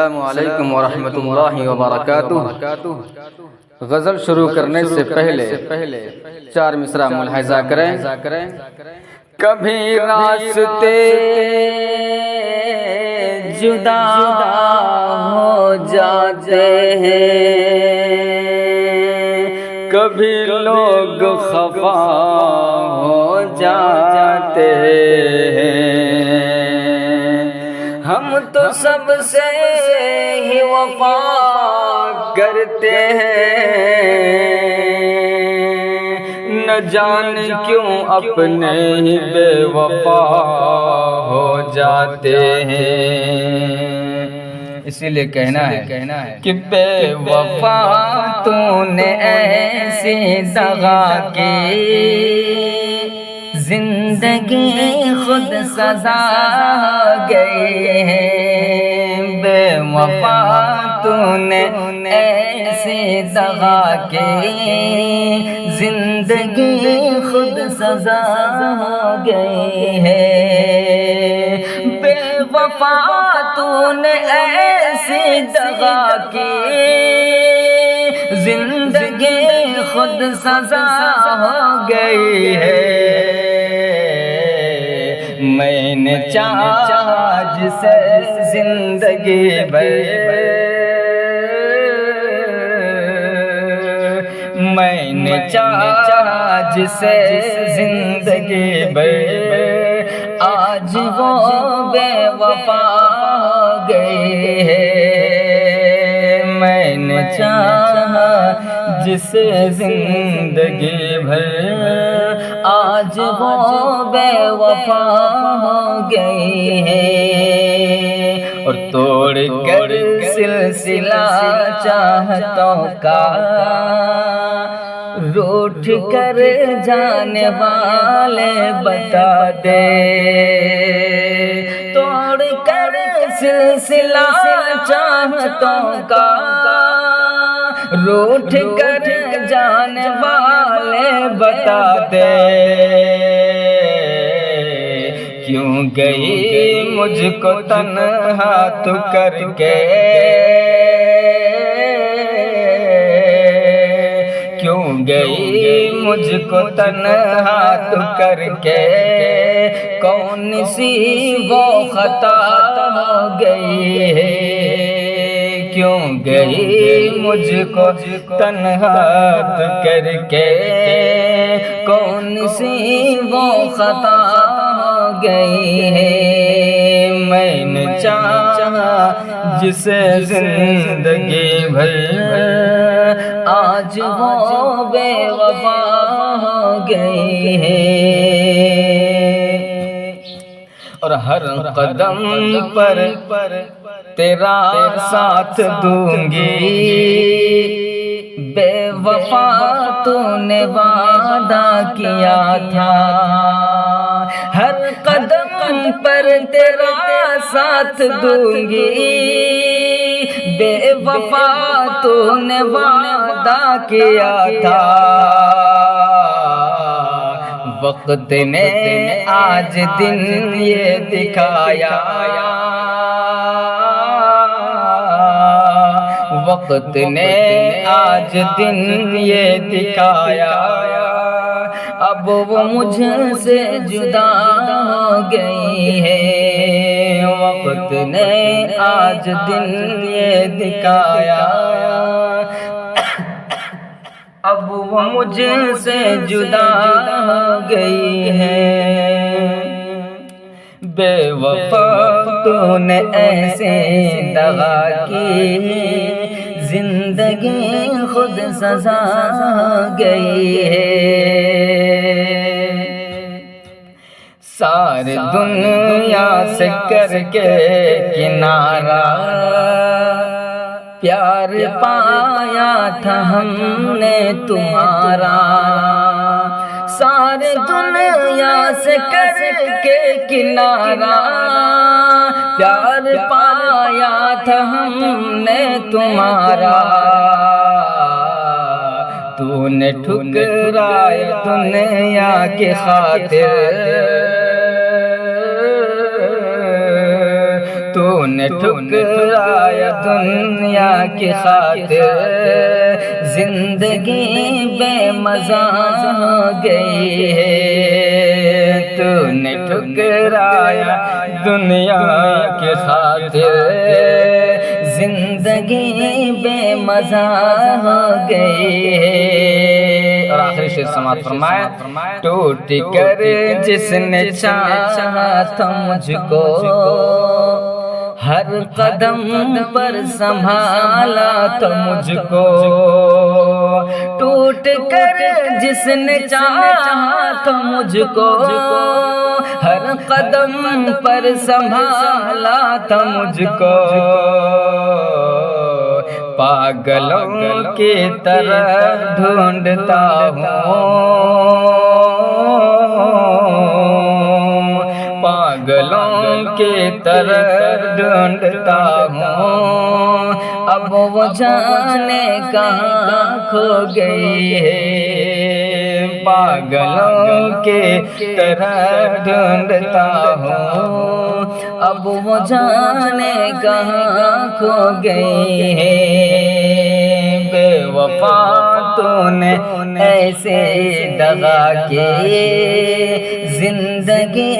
السلام علیکم ورحمۃ اللہ وبرکاتہ۔ غزل شروع کرنے سے پہلے 4 مصرع ملاحظہ کریں۔ کبھی راستے جدا ہو جاتے ہیں، کبھی لوگ خفا ہو جاتے ہیں، ہم تو سب سے ہی وفا کرتے ہیں، نہ جانے کیوں اپنے ہی بے وفا ہو جاتے ہیں۔ اسی لیے کہنا ہے کہ بے وفا تو نے ایسی دغا کی، زندگی خود سزا گئی ہے۔ بے وفا تو نے ایسی دغا کی، زندگی خود سزا گئی ہے۔ بے وفا تو نے ایسی دغا کی، زندگی خود سزا ہو گئی ہے۔ میں نے چاہا جسے زندگی بھر، میں نے چاہا جسے زندگی بھر، آج وہ بے وفا ہو گئی ہے۔ میں نے چاہا جسے زندگی بھر، آج وہ بے وفا ہو گئی ہے۔ اور توڑ کر سلسلہ چاہتوں کا، روٹھ کر جانے والے بتا دے، توڑ کر سلسلہ چاہتوں کا، روٹھ کر جانے والے بتا دے، کیوں گئی مجھ کو تنہا تو کر کے، کیوں گئی مجھ کو تنہا تو کر کے، کون سی وہ خطا ہو گئی ہے، کیوں گئی مجھ کو تنہا تو کر کے، کون سی وہ خطا ہو گئی ہے۔ میں نے چاہا جسے زندگی بھر، آج وہ بے وفا ہو گئی ہے۔ اور ہر قدم پر تیرا ساتھ دوں گی، بے وفا تو نے وعدہ کیا تھا، ہر قدم پر تیرا ساتھ دوں گی، بے وفا تو نے وعدہ کیا تھا، وقت نے آج دن یہ دکھایا، وقت نے آج دن یہ دکھایا، اب وہ مجھ سے جدا ہو گئی ہے، وقت نے آج دن یہ دکھایا، اب وہ مجھ سے جدا ہو گئی ہے۔ بے وفا تو نے ایسے دغا کی، زندگی خود سزا گئی ہے۔ ساری دنیا سے کر کے کنارہ، پیار پایا تھا ہم نے تمہارا، ساری دنیا سے کر کے کنارہ، پیار پایا تھا ہم نے تمہارا، تو نے ٹھکرایا دنیا کی خاطر، تو نے ٹھکرایا دنیا کی خاطر، زندگی بے مزہ ہو گئی ہے، تو نے ٹھکرایا دنیا کی خاطر، زندگی بے مزہ ہو گئی ہے۔ اور آخری شعر سماعت فرمائے، ٹوٹ کر جس نے چاہا تھا مجھ کو، ہر قدم پر سنبھالا تھا مجھ کو، ٹوٹ کر جس نے چاہا تھا مجھ کو، ہر قدم پر سنبھالا تھا مجھ کو، پاگلوں کی طرح ڈھونڈتا ہوں، پاگلوں کی طرح ڈھونڈتا ہوں، اب وہ جانے کہاں کھو گئی ہے، پاگلوں کی طرح ڈھونڈتا ہوں، اب وہ جانے کہاں کھو گئی ہے۔ بے وفا تو نے ایسے دغا کی، زندگی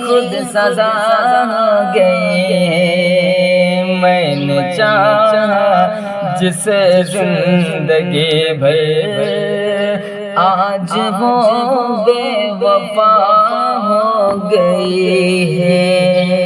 خود سزا ہو گئی ہے، میں نے چاہا جسے زندگی بھر، آج وہ بے وفا ہو گئی ہے۔